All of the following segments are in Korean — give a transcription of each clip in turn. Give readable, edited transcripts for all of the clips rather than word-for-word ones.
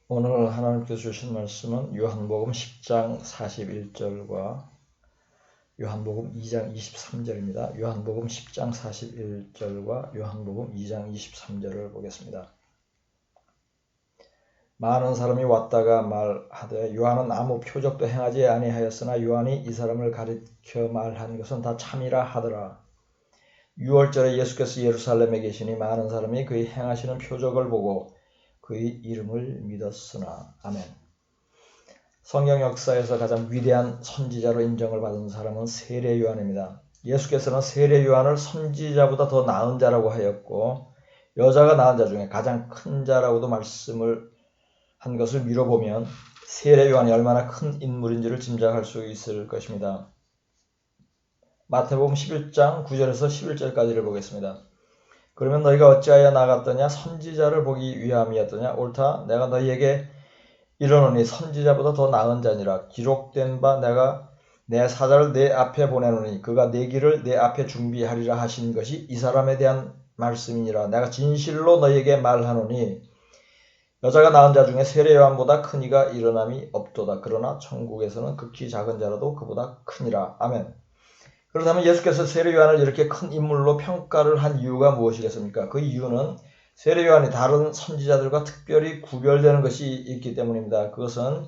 오늘 하나님께서 주신 말씀은 요한복음 10장 41절과 요한복음 2장 23절입니다. 요한복음 10장 41절과 요한복음 2장 23절을 보겠습니다. 많은 사람이 왔다가 말하되 요한은 아무 표적도 행하지 아니하였으나 요한이 이 사람을 가리켜 말한 것은 다 참이라 하더라. 6월절에 예수께서 예루살렘에 계시니 많은 사람이 그의 행하시는 표적을 보고 그의 이름을 믿었으나. 아멘. 성경 역사에서 가장 위대한 선지자로 인정을 받은 사람은 세례 요한입니다. 예수께서는 세례 요한을 선지자보다 더 나은 자라고 하였고 여자가 낳은 자 중에 가장 큰 자라고도 말씀을 한 것을 미뤄보면 세례 요한이 얼마나 큰 인물인지를 짐작할 수 있을 것입니다. 마태복음 11장 9절에서 11절까지를 보겠습니다. 그러면 너희가 어찌하여 나갔더냐? 선지자를 보기 위함이었더냐? 옳다. 내가 너희에게 이르노니 선지자보다 더 나은 자니라. 기록된 바 내가 내 사자를 내 앞에 보내노니 그가 내 길을 내 앞에 준비하리라 하신 것이 이 사람에 대한 말씀이니라. 내가 진실로 너희에게 말하노니 여자가 낳은 자 중에 세례 요한보다 큰 이가 일어남이 없도다. 그러나 천국에서는 극히 작은 자라도 그보다 크니라. 아멘. 그렇다면 예수께서 세례 요한을 이렇게 큰 인물로 평가를 한 이유가 무엇이겠습니까? 그 이유는 세례 요한이 다른 선지자들과 특별히 구별되는 것이 있기 때문입니다. 그것은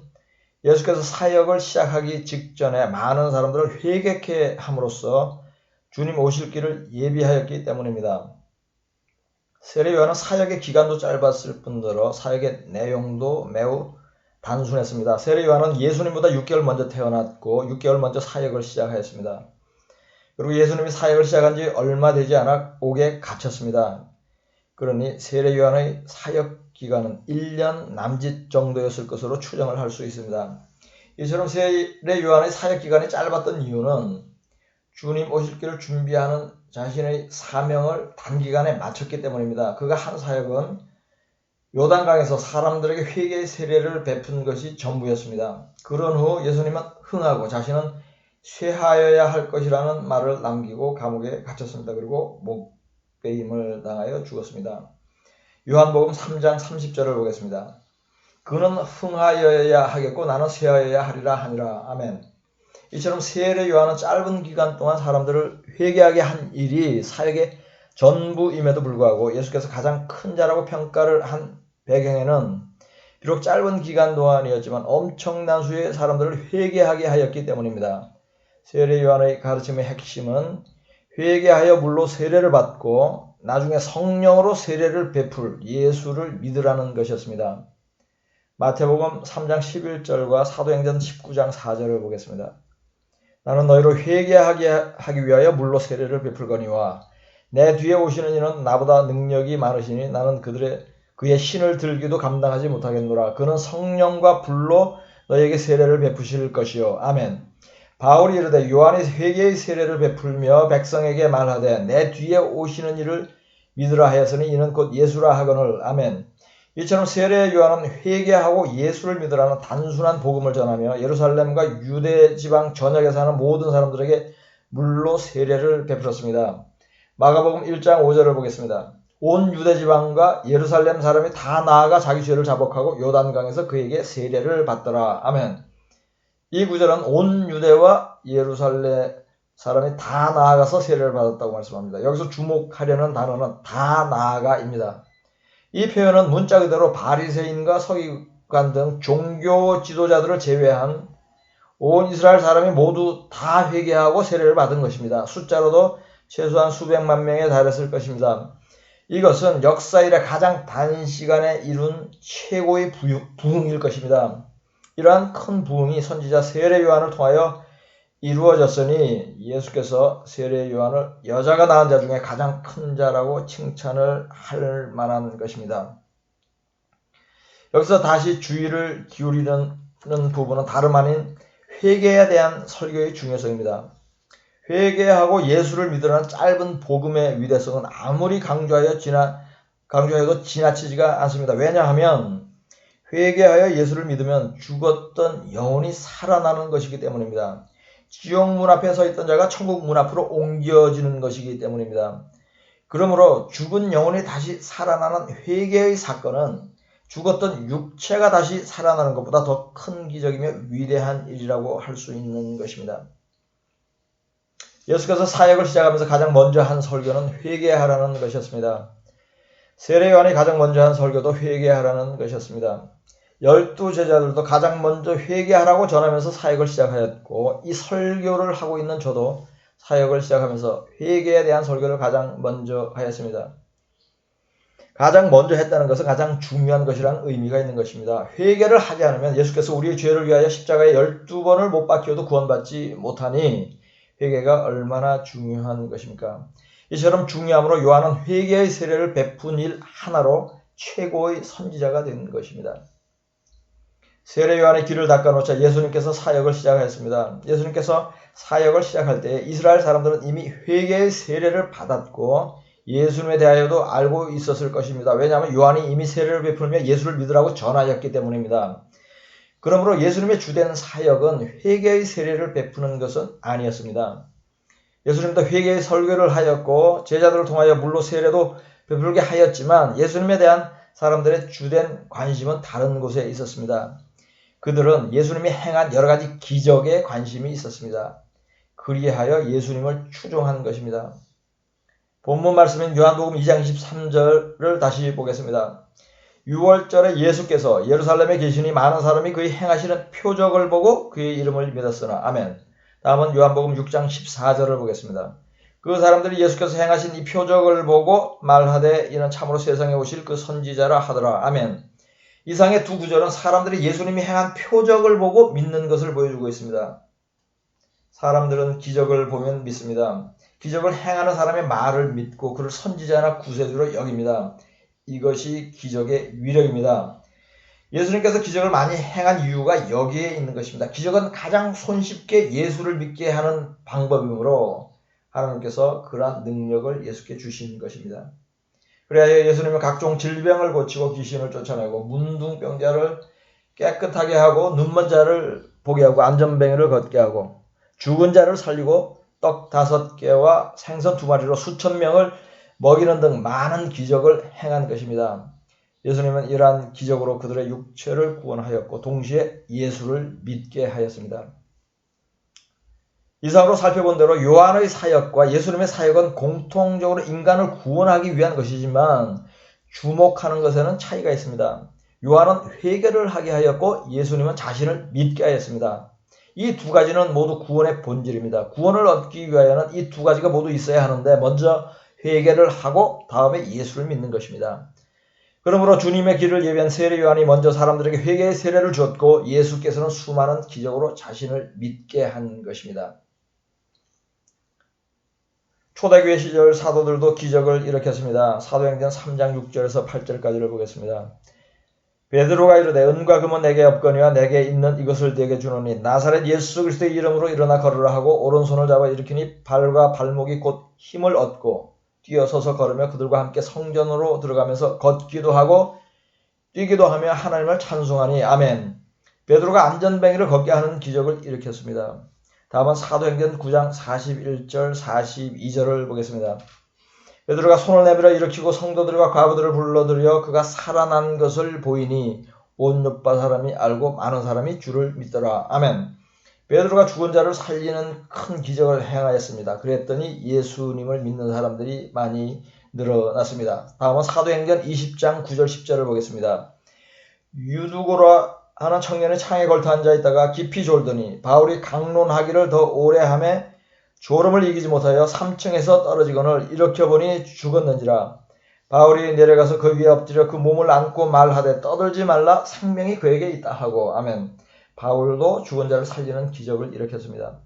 예수께서 사역을 시작하기 직전에 많은 사람들을 회개케 함으로써 주님 오실 길을 예비하였기 때문입니다. 세례 요한은 사역의 기간도 짧았을 뿐더러 사역의 내용도 매우 단순했습니다. 세례 요한은 예수님보다 6개월 먼저 태어났고 6개월 먼저 사역을 시작하였습니다. 그리고 예수님이 사역을 시작한 지 얼마 되지 않아 옥에 갇혔습니다. 그러니 세례 요한의 사역 기간은 1년 남짓 정도였을 것으로 추정을 할 수 있습니다. 이처럼 세례 요한의 사역 기간이 짧았던 이유는 주님 오실 길을 준비하는 자신의 사명을 단기간에 마쳤기 때문입니다. 그가 한 사역은 요단강에서 사람들에게 회개의 세례를 베푼 것이 전부였습니다. 그런 후 예수님은 흥하고 자신은 쇠하여야 할 것이라는 말을 남기고 감옥에 갇혔습니다. 그리고 목베임을 당하여 죽었습니다. 요한복음 3장 30절을 보겠습니다. 그는 흥하여야 하겠고 나는 쇠하여야 하리라 하니라. 아멘. 이처럼 세례 요한은 짧은 기간 동안 사람들을 회개하게 한 일이 사역의 전부임에도 불구하고 예수께서 가장 큰 자라고 평가를 한 배경에는 비록 짧은 기간 동안이었지만 엄청난 수의 사람들을 회개하게 하였기 때문입니다. 세례 요한의 가르침의 핵심은 회개하여 물로 세례를 받고 나중에 성령으로 세례를 베풀 예수를 믿으라는 것이었습니다. 마태복음 3장 11절과 사도행전 19장 4절을 보겠습니다. 나는 너희로 회개하게 하기 위하여 물로 세례를 베풀거니와 내 뒤에 오시는 이는 나보다 능력이 많으시니 나는 그의 신을 들기도 감당하지 못하겠노라. 그는 성령과 불로 너희에게 세례를 베푸실 것이요. 아멘. 바울이 이르되 요한이 회개의 세례를 베풀며 백성에게 말하되 내 뒤에 오시는 이를 믿으라 하였으니 이는 곧 예수라 하거늘. 아멘. 이처럼 세례 요한은 회개하고 예수를 믿으라는 단순한 복음을 전하며 예루살렘과 유대 지방 전역에 사는 모든 사람들에게 물로 세례를 베풀었습니다. 마가복음 1장 5절을 보겠습니다. 온 유대 지방과 예루살렘 사람이 다 나아가 자기 죄를 자복하고 요단강에서 그에게 세례를 받더라. 아멘. 이 구절은 온 유대와 예루살렘 사람이 다 나아가서 세례를 받았다고 말씀합니다. 여기서 주목하려는 단어는 다 나아가입니다. 이 표현은 문자 그대로 바리새인과 서기관 등 종교 지도자들을 제외한 온 이스라엘 사람이 모두 다 회개하고 세례를 받은 것입니다. 숫자로도 최소한 수백만 명에 달했을 것입니다. 이것은 역사 이래 가장 단시간에 이룬 최고의 부흥일 것입니다. 이러한 큰 부흥이 선지자 세례 요한을 통하여 이루어졌으니 예수께서 세례 요한을 여자가 낳은 자 중에 가장 큰 자라고 칭찬을 할 만한 것입니다. 여기서 다시 주의를 기울이는 부분은 다름 아닌 회개에 대한 설교의 중요성입니다. 회개하고 예수를 믿으라는 짧은 복음의 위대성은 아무리 강조해도 지나치지가 않습니다. 왜냐하면 회개하여 예수를 믿으면 죽었던 영혼이 살아나는 것이기 때문입니다. 지옥 문 앞에 서 있던 자가 천국 문 앞으로 옮겨지는 것이기 때문입니다. 그러므로 죽은 영혼이 다시 살아나는 회개의 사건은 죽었던 육체가 다시 살아나는 것보다 더 큰 기적이며 위대한 일이라고 할 수 있는 것입니다. 예수께서 사역을 시작하면서 가장 먼저 한 설교는 회개하라는 것이었습니다. 세례 요한이 가장 먼저 한 설교도 회개하라는 것이었습니다. 12제자들도 가장 먼저 회개하라고 전하면서 사역을 시작하였고, 이 설교를 하고 있는 저도 사역을 시작하면서 회개에 대한 설교를 가장 먼저 하였습니다. 가장 먼저 했다는 것은 가장 중요한 것이라는 의미가 있는 것입니다. 회개를 하지 않으면 예수께서 우리의 죄를 위하여 십자가에 12번을 못 박혀도 구원받지 못하니 회개가 얼마나 중요한 것입니까? 이처럼 중요함으로 요한은 회개의 세례를 베푼 일 하나로 최고의 선지자가 된 것입니다. 세례 요한의 길을 닦아놓자 예수님께서 사역을 시작하였습니다. 예수님께서 사역을 시작할 때 이스라엘 사람들은 이미 회개의 세례를 받았고 예수님에 대하여도 알고 있었을 것입니다. 왜냐하면 요한이 이미 세례를 베풀며 예수를 믿으라고 전하였기 때문입니다. 그러므로 예수님의 주된 사역은 회개의 세례를 베푸는 것은 아니었습니다. 예수님도 회개의 설교를 하였고 제자들을 통하여 물로 세례도 베풀게 하였지만 예수님에 대한 사람들의 주된 관심은 다른 곳에 있었습니다. 그들은 예수님이 행한 여러 가지 기적에 관심이 있었습니다. 그리하여 예수님을 추종한 것입니다. 본문 말씀인 요한복음 2장 23절을 다시 보겠습니다. 6월절에 예수께서 예루살렘에 계시니 많은 사람이 그의 행하시는 표적을 보고 그의 이름을 믿었으나. 아멘. 다음은 요한복음 6장 14절을 보겠습니다. 그 사람들이 예수께서 행하신 이 표적을 보고 말하되 이는 참으로 세상에 오실 그 선지자라 하더라. 아멘. 이상의 두 구절은 사람들이 예수님이 행한 표적을 보고 믿는 것을 보여주고 있습니다. 사람들은 기적을 보면 믿습니다. 기적을 행하는 사람의 말을 믿고 그를 선지자나 구세주로 여깁니다. 이것이 기적의 위력입니다. 예수님께서 기적을 많이 행한 이유가 여기에 있는 것입니다. 기적은 가장 손쉽게 예수를 믿게 하는 방법이므로 하나님께서 그러한 능력을 예수께 주신 것입니다. 그래야 예수님은 각종 질병을 고치고 귀신을 쫓아내고 문둥병자를 깨끗하게 하고 눈먼 자를 보게 하고 안전뱅이를 걷게 하고 죽은 자를 살리고 떡 5개와 생선 2마리로 수천 명을 먹이는 등 많은 기적을 행한 것입니다. 예수님은 이러한 기적으로 그들의 육체를 구원하였고 동시에 예수를 믿게 하였습니다. 이상으로 살펴본 대로 요한의 사역과 예수님의 사역은 공통적으로 인간을 구원하기 위한 것이지만 주목하는 것에는 차이가 있습니다. 요한은 회개를 하게 하였고 예수님은 자신을 믿게 하였습니다. 이 두 가지는 모두 구원의 본질입니다. 구원을 얻기 위하여는 이 두 가지가 모두 있어야 하는데 먼저 회개를 하고 다음에 예수를 믿는 것입니다. 그러므로 주님의 길을 예비한 세례 요한이 먼저 사람들에게 회개의 세례를 주었고 예수께서는 수많은 기적으로 자신을 믿게 한 것입니다. 초대교회 시절 사도들도 기적을 일으켰습니다. 사도행전 3장 6절에서 8절까지를 보겠습니다. 베드로가 이르되 은과 금은 내게 없거니와 내게 있는 이것을 네게 주노니 나사렛 예수 그리스도의 이름으로 일어나 걸으라 하고 오른손을 잡아 일으키니 발과 발목이 곧 힘을 얻고 뛰어서서 걸으며 그들과 함께 성전으로 들어가면서 걷기도 하고 뛰기도 하며 하나님을 찬송하니. 아멘. 베드로가 안전뱅이를 걷게 하는 기적을 일으켰습니다. 다음은 사도행전 9장 41절 42절을 보겠습니다. 베드로가 손을 내밀어 일으키고 성도들과 과부들을 불러들여 그가 살아난 것을 보이니 온 요파 사람이 알고 많은 사람이 주를 믿더라. 아멘. 베드로가 죽은 자를 살리는 큰 기적을 행하였습니다. 그랬더니 예수님을 믿는 사람들이 많이 늘어났습니다. 다음은 사도행전 20장 9절 10절을 보겠습니다. 유두고라 하는 청년이 창에 걸터 앉아있다가 깊이 졸더니 바울이 강론하기를 더 오래 하매 졸음을 이기지 못하여 3층에서 떨어지거늘 일으켜보니 죽었는지라. 바울이 내려가서 그 위에 엎드려 그 몸을 안고 말하되 떠들지 말라 생명이 그에게 있다 하고. 아멘. 바울도 죽은 자를 살리는 기적을 일으켰습니다.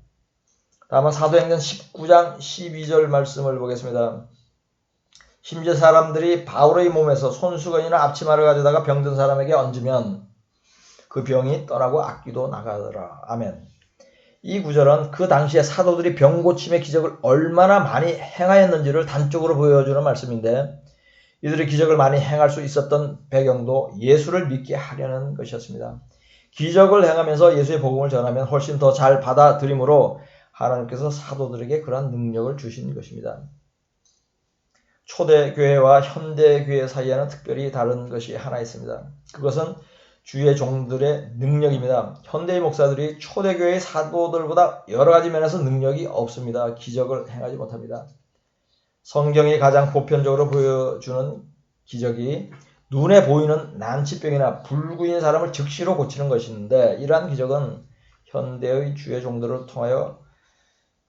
다음은 사도행전 19장 12절 말씀을 보겠습니다. 심지어 사람들이 바울의 몸에서 손수건이나 앞치마를 가져다가 병든 사람에게 얹으면 그 병이 떠나고 악귀도 나가더라. 아멘. 이 구절은 그 당시에 사도들이 병고침의 기적을 얼마나 많이 행하였는지를 단적으로 보여주는 말씀인데 이들이 기적을 많이 행할 수 있었던 배경도 예수를 믿게 하려는 것이었습니다. 기적을 행하면서 예수의 복음을 전하면 훨씬 더 잘 받아들이므로 하나님께서 사도들에게 그러한 능력을 주신 것입니다. 초대교회와 현대교회 사이에는 특별히 다른 것이 하나 있습니다. 그것은 주의 종들의 능력입니다. 현대의 목사들이 초대교회의 사도들보다 여러 가지 면에서 능력이 없습니다. 기적을 행하지 못합니다. 성경이 가장 보편적으로 보여주는 기적이 눈에 보이는 난치병이나 불구인 사람을 즉시로 고치는 것인데, 이러한 기적은 현대의 주의 종들을 통하여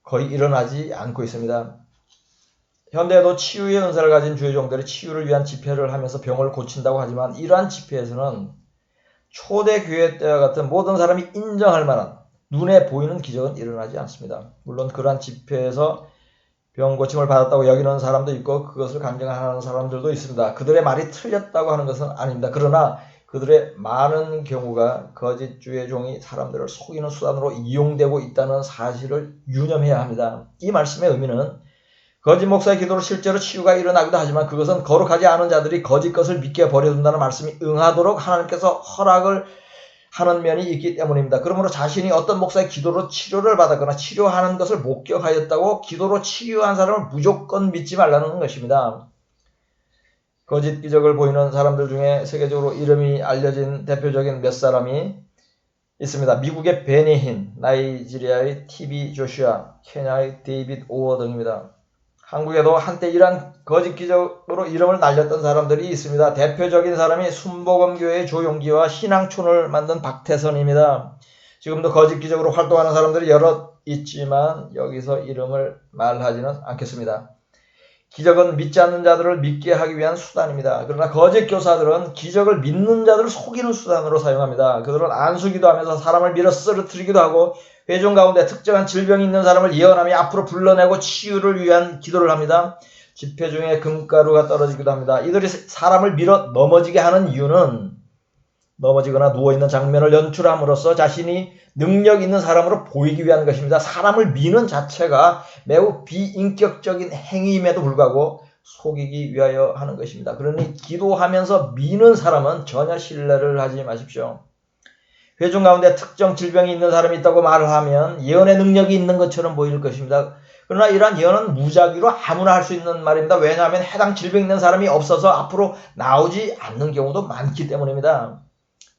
거의 일어나지 않고 있습니다. 현대에도 치유의 은사를 가진 주의 종들이 치유를 위한 집회를 하면서 병을 고친다고 하지만, 이러한 집회에서는 초대교회 때와 같은 모든 사람이 인정할 만한 눈에 보이는 기적은 일어나지 않습니다. 물론 그러한 집회에서 병 고침을 받았다고 여기는 사람도 있고 그것을 간증하는 사람들도 있습니다. 그들의 말이 틀렸다고 하는 것은 아닙니다. 그러나 그들의 많은 경우가 거짓 주의 종이 사람들을 속이는 수단으로 이용되고 있다는 사실을 유념해야 합니다. 이 말씀의 의미는 거짓 목사의 기도로 실제로 치유가 일어나기도 하지만 그것은 거룩하지 않은 자들이 거짓 것을 믿게 버려둔다는 말씀이 응하도록 하나님께서 허락을 하는 면이 있기 때문입니다. 그러므로 자신이 어떤 목사의 기도로 치료를 받았거나 치료하는 것을 목격하였다고 기도로 치유한 사람을 무조건 믿지 말라는 것입니다. 거짓 기적을 보이는 사람들 중에 세계적으로 이름이 알려진 대표적인 몇 사람이 있습니다. 미국의 베니 힌, 나이지리아의 TB 조슈아, 케냐의 데이빗 오어 등입니다. 한국에도 한때 이러한 거짓 기적으로 이름을 날렸던 사람들이 있습니다. 대표적인 사람이 순복음교회의 조용기와 신앙촌을 만든 박태선입니다. 지금도 거짓 기적으로 활동하는 사람들이 여럿 있지만 여기서 이름을 말하지는 않겠습니다. 기적은 믿지 않는 자들을 믿게 하기 위한 수단입니다. 그러나 거짓 교사들은 기적을 믿는 자들을 속이는 수단으로 사용합니다. 그들은 안수기도 하면서 사람을 밀어 쓰러뜨리기도 하고 회중 가운데 특정한 질병이 있는 사람을 예언하며 앞으로 불러내고 치유를 위한 기도를 합니다. 집회 중에 금가루가 떨어지기도 합니다. 이들이 사람을 밀어 넘어지게 하는 이유는 넘어지거나 누워있는 장면을 연출함으로써 자신이 능력 있는 사람으로 보이기 위한 것입니다. 사람을 미는 자체가 매우 비인격적인 행위임에도 불구하고 속이기 위하여 하는 것입니다. 그러니 기도하면서 미는 사람은 전혀 신뢰를 하지 마십시오. 회중 가운데 특정 질병이 있는 사람이 있다고 말을 하면 예언의 능력이 있는 것처럼 보일 것입니다. 그러나 이러한 예언은 무작위로 아무나 할 수 있는 말입니다. 왜냐하면 해당 질병 있는 사람이 없어서 앞으로 나오지 않는 경우도 많기 때문입니다.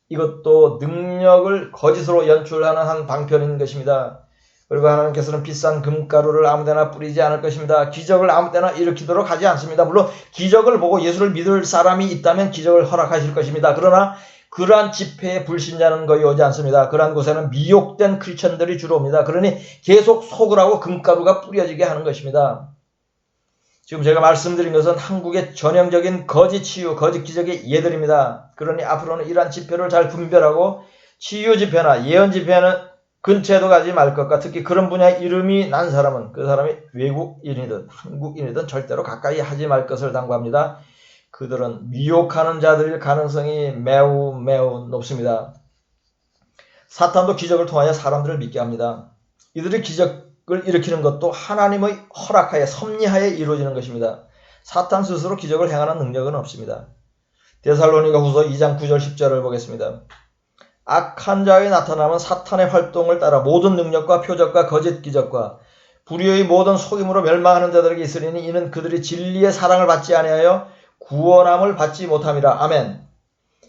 이것도 능력을 거짓으로 연출하는 한 방편인 것입니다. 그리고 하나님께서는 비싼 금가루를 아무데나 뿌리지 않을 것입니다. 기적을 아무데나 일으키도록 하지 않습니다. 물론 기적을 보고 예수를 믿을 사람이 있다면 기적을 허락하실 것입니다. 그러나 그러한 집회에 불신자는 거의 오지 않습니다. 그러한 곳에는 미혹된 크리스천들이 주로 옵니다. 그러니 계속 속으라고 금가루가 뿌려지게 하는 것입니다. 지금 제가 말씀드린 것은 한국의 전형적인 거짓 치유, 거짓 기적의 예들입니다. 그러니 앞으로는 이러한 집회를 잘 분별하고 치유 집회나 예언 집회는 근처에도 가지 말 것과 특히 그런 분야에 이름이 난 사람은 그 사람이 외국인이든 한국인이든 절대로 가까이 하지 말 것을 당부합니다. 그들은 미혹하는 자들일 가능성이 매우 높습니다. 사탄도 기적을 통하여 사람들을 믿게 합니다. 이들이 기적을 일으키는 것도 하나님의 허락하에 섭리하에 이루어지는 것입니다. 사탄 스스로 기적을 행하는 능력은 없습니다. 데살로니가 후서 2장 9절 10절을 보겠습니다. 악한 자의 나타남은 사탄의 활동을 따라 모든 능력과 표적과 거짓 기적과 불의의 모든 속임으로 멸망하는 자들에게 있으리니 이는 그들이 진리의 사랑을 받지 아니하여 구원함을 받지 못함이라. 아멘.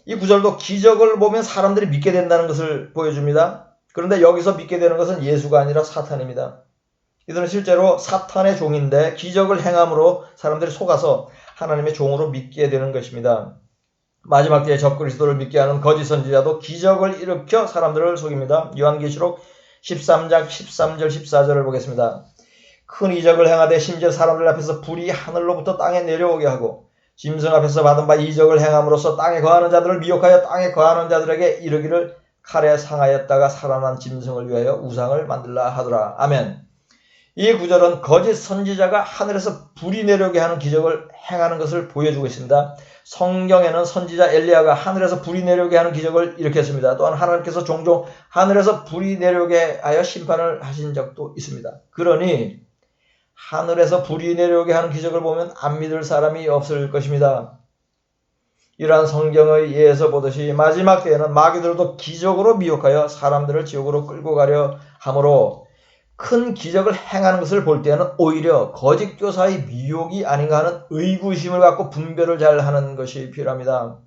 이 구절도 기적을 보면 사람들이 믿게 된다는 것을 보여줍니다. 그런데 여기서 믿게 되는 것은 예수가 아니라 사탄입니다. 이들은 실제로 사탄의 종인데 기적을 행함으로 사람들이 속아서 하나님의 종으로 믿게 되는 것입니다. 마지막 때에 적그리스도를 믿게 하는 거짓 선지자도 기적을 일으켜 사람들을 속입니다. 요한계시록 13장 13절 14절을 보겠습니다. 큰 이적을 행하되 심지어 사람들 앞에서 불이 하늘로부터 땅에 내려오게 하고 짐승 앞에서 받은 바 이적을 행함으로써 땅에 거하는 자들을 미혹하여 땅에 거하는 자들에게 이르기를 칼에 상하였다가 살아난 짐승을 위하여 우상을 만들라 하더라. 아멘. 이 구절은 거짓 선지자가 하늘에서 불이 내려오게 하는 기적을 행하는 것을 보여주고 있습니다. 성경에는 선지자 엘리야가 하늘에서 불이 내려오게 하는 기적을 일으켰습니다. 또한 하나님께서 종종 하늘에서 불이 내려오게 하여 심판을 하신 적도 있습니다. 그러니 하늘에서 불이 내려오게 하는 기적을 보면 안 믿을 사람이 없을 것입니다. 이러한 성경의 예에서 보듯이 마지막 때에는 마귀들도 기적으로 미혹하여 사람들을 지옥으로 끌고 가려 하므로 큰 기적을 행하는 것을 볼 때는 오히려 거짓 교사의 미혹이 아닌가 하는 의구심을 갖고 분별을 잘 하는 것이 필요합니다.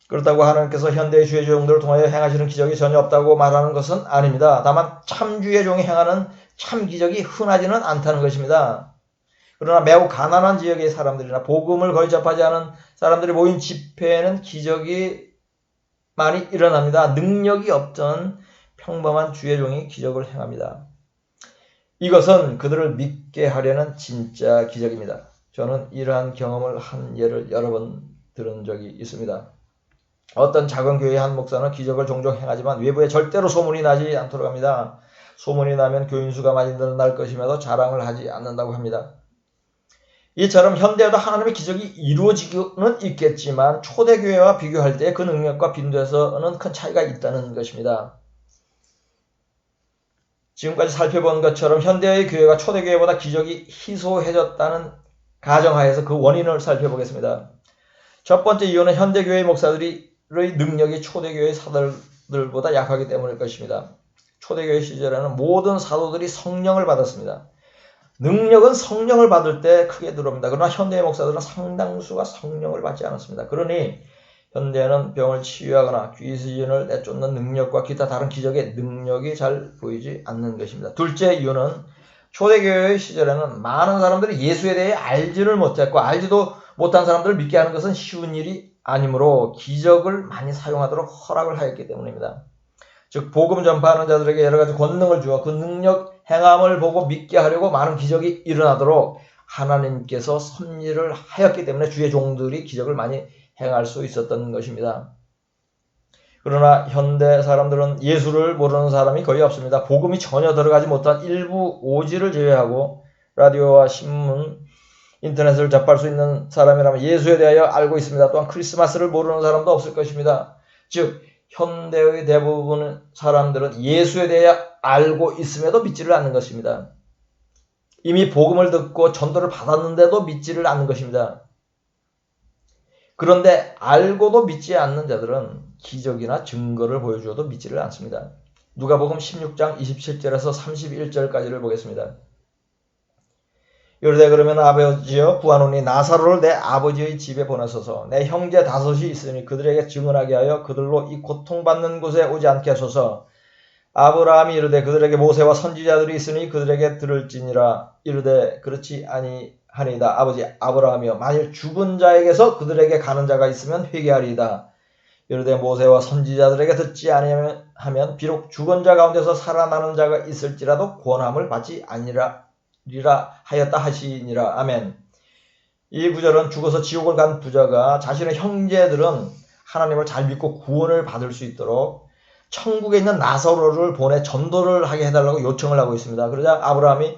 그렇다고 하나님께서 현대의 주의 종들을 통하여 행하시는 기적이 전혀 없다고 말하는 것은 아닙니다. 다만 참 주의 종이 행하는 참 기적이 흔하지는 않다는 것입니다. 그러나 매우 가난한 지역의 사람들이나 복음을 거의 접하지 않은 사람들이 모인 집회에는 기적이 많이 일어납니다. 능력이 없던 평범한 주의 종이 기적을 행합니다. 이것은 그들을 믿게 하려는 진짜 기적입니다. 저는 이러한 경험을 한 예를 여러 번 들은 적이 있습니다. 어떤 작은 교회의 한 목사는 기적을 종종 행하지만 외부에 절대로 소문이 나지 않도록 합니다. 소문이 나면 교인 수가 많이 늘어날 것임에도 자랑을 하지 않는다고 합니다. 이처럼 현대에도 하나님의 기적이 이루어지고는 있겠지만 초대교회와 비교할 때 그 능력과 빈도에서는 큰 차이가 있다는 것입니다. 지금까지 살펴본 것처럼 현대의 교회가 초대교회보다 기적이 희소해졌다는 가정하에서 그 원인을 살펴보겠습니다. 첫 번째 이유는 현대교회 목사들의 능력이 초대교회 사도들보다 약하기 때문일 것입니다. 초대교회 시절에는 모든 사도들이 성령을 받았습니다. 능력은 성령을 받을 때 크게 들어옵니다. 그러나 현대의 목사들은 상당수가 성령을 받지 않았습니다. 그러니 현대에는 병을 치유하거나 귀신을 내쫓는 능력과 기타 다른 기적의 능력이 잘 보이지 않는 것입니다. 둘째 이유는 초대교회 시절에는 많은 사람들이 예수에 대해 알지를 못했고 알지도 못한 사람들을 믿게 하는 것은 쉬운 일이 아니므로 기적을 많이 사용하도록 허락을 하였기 때문입니다. 즉 복음 전파하는 자들에게 여러 가지 권능을 주어 그 능력 행함을 보고 믿게 하려고 많은 기적이 일어나도록 하나님께서 섭리를 하였기 때문에 주의 종들이 기적을 많이 행할 수 있었던 것입니다. 그러나 현대 사람들은 예수를 모르는 사람이 거의 없습니다. 복음이 전혀 들어가지 못한 일부 오지를 제외하고 라디오와 신문, 인터넷을 접할 수 있는 사람이라면 예수에 대하여 알고 있습니다. 또한 크리스마스를 모르는 사람도 없을 것입니다. 즉 현대의 대부분 사람들은 예수에 대해 알고 있음에도 믿지를 않는 것입니다. 이미 복음을 듣고 전도를 받았는데도 믿지를 않는 것입니다. 그런데 알고도 믿지 않는 자들은 기적이나 증거를 보여주어도 믿지를 않습니다. 누가복음 16장 27절에서 31절까지를 보겠습니다. 이르되 그러면 아버지여 구하노니 나사로를 내 아버지의 집에 보내소서. 내 형제 다섯이 있으니 그들에게 증언하게 하여 그들로 이 고통받는 곳에 오지 않게 하소서. 아브라함이 이르되 그들에게 모세와 선지자들이 있으니 그들에게 들을지니라. 이르되 그렇지 아니하니이다. 아버지 아브라함이여 만일 죽은 자에게서 그들에게 가는 자가 있으면 회개하리이다. 이르되 모세와 선지자들에게 듣지 아니하면 비록 죽은 자 가운데서 살아나는 자가 있을지라도 권함을 받지 아니리라 하였다 하시니라. 아멘. 이 구절은 죽어서 지옥을 간 부자가 자신의 형제들은 하나님을 잘 믿고 구원을 받을 수 있도록 천국에 있는 나사로를 보내 전도를 하게 해달라고 요청을 하고 있습니다. 그러자 아브라함이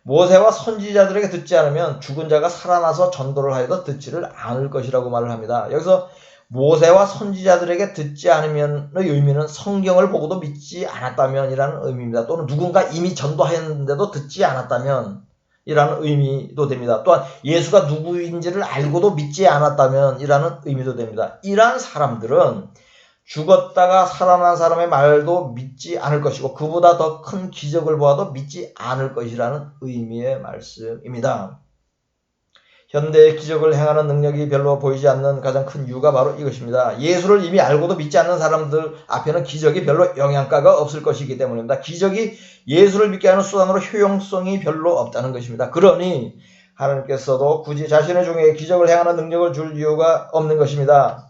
모세와 선지자들에게 듣지 않으면 죽은 자가 살아나서 전도를 하여도 듣지를 않을 것이라고 말을 합니다. 여기서 모세와 선지자들에게 듣지 않으면의 의미는 성경을 보고도 믿지 않았다면 이라는 의미입니다. 또는 누군가 이미 전도하였는데도 듣지 않았다면 이라는 의미도 됩니다. 또한 예수가 누구인지를 알고도 믿지 않았다면 이라는 의미도 됩니다. 이러한 사람들은 죽었다가 살아난 사람의 말도 믿지 않을 것이고 그보다 더 큰 기적을 보아도 믿지 않을 것이라는 의미의 말씀입니다. 현대의 기적을 행하는 능력이 별로 보이지 않는 가장 큰 이유가 바로 이것입니다. 예수를 이미 알고도 믿지 않는 사람들 앞에는 기적이 별로 영향가가 없을 것이기 때문입니다. 기적이 예수를 믿게 하는 수단으로 효용성이 별로 없다는 것입니다. 그러니 하나님께서도 굳이 자신의 종에게 기적을 행하는 능력을 줄 이유가 없는 것입니다.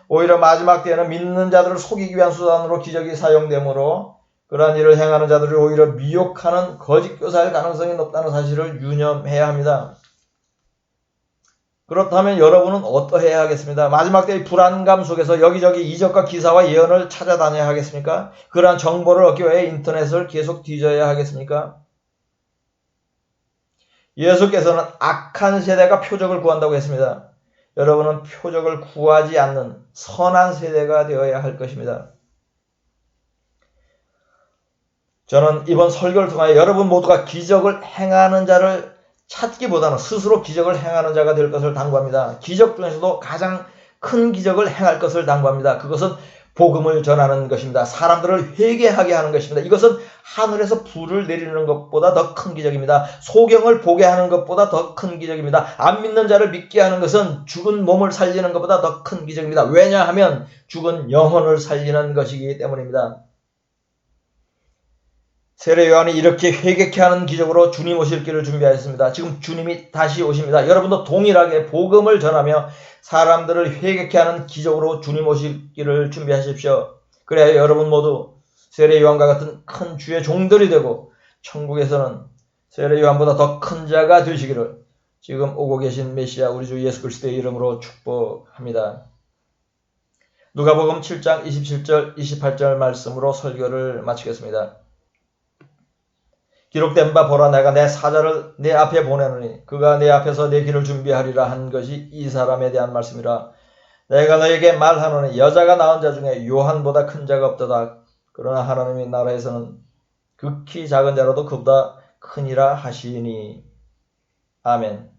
오히려 마지막 때에는 믿는 자들을 속이기 위한 수단으로 기적이 사용되므로 그러한 일을 행하는 자들을 오히려 미혹하는 거짓 교사일 가능성이 높다는 사실을 유념해야 합니다. 그렇다면 여러분은 어떠해야 하겠습니까? 마지막 때의 불안감 속에서 여기저기 이적과 기사와 예언을 찾아다녀야 하겠습니까? 그러한 정보를 얻기 위해 인터넷을 계속 뒤져야 하겠습니까? 예수께서는 악한 세대가 표적을 구한다고 했습니다. 여러분은 표적을 구하지 않는 선한 세대가 되어야 할 것입니다. 저는 이번 설교를 통하여 여러분 모두가 기적을 행하는 자를 찾기보다는 스스로 기적을 행하는 자가 될 것을 당부합니다. 기적 중에서도 가장 큰 기적을 행할 것을 당부합니다. 그것은 복음을 전하는 것입니다. 사람들을 회개하게 하는 것입니다. 이것은 하늘에서 불을 내리는 것보다 더 큰 기적입니다. 소경을 보게 하는 것보다 더 큰 기적입니다. 안 믿는 자를 믿게 하는 것은 죽은 몸을 살리는 것보다 더 큰 기적입니다. 왜냐하면 죽은 영혼을 살리는 것이기 때문입니다. 세례 요한이 이렇게 회개케 하는 기적으로 주님 오실 길을 준비하였습니다. 지금 주님이 다시 오십니다. 여러분도 동일하게 복음을 전하며 사람들을 회개케 하는 기적으로 주님 오실 길을 준비하십시오. 그래야 여러분 모두 세례 요한과 같은 큰 주의 종들이 되고 천국에서는 세례 요한보다 더 큰 자가 되시기를 지금 오고 계신 메시아 우리 주 예수 그리스도의 이름으로 축복합니다. 누가복음 7장 27절 28절 말씀으로 설교를 마치겠습니다. 기록된 바 보라 내가 내 사자를 내 앞에 보내노니 그가 내 앞에서 내 길을 준비하리라 한 것이 이 사람에 대한 말씀이라. 내가 너에게 말하노니 여자가 낳은 자 중에 요한보다 큰 자가 없도다. 그러나 하나님의 나라에서는 극히 작은 자라도 그보다 크니라 하시니. 아멘.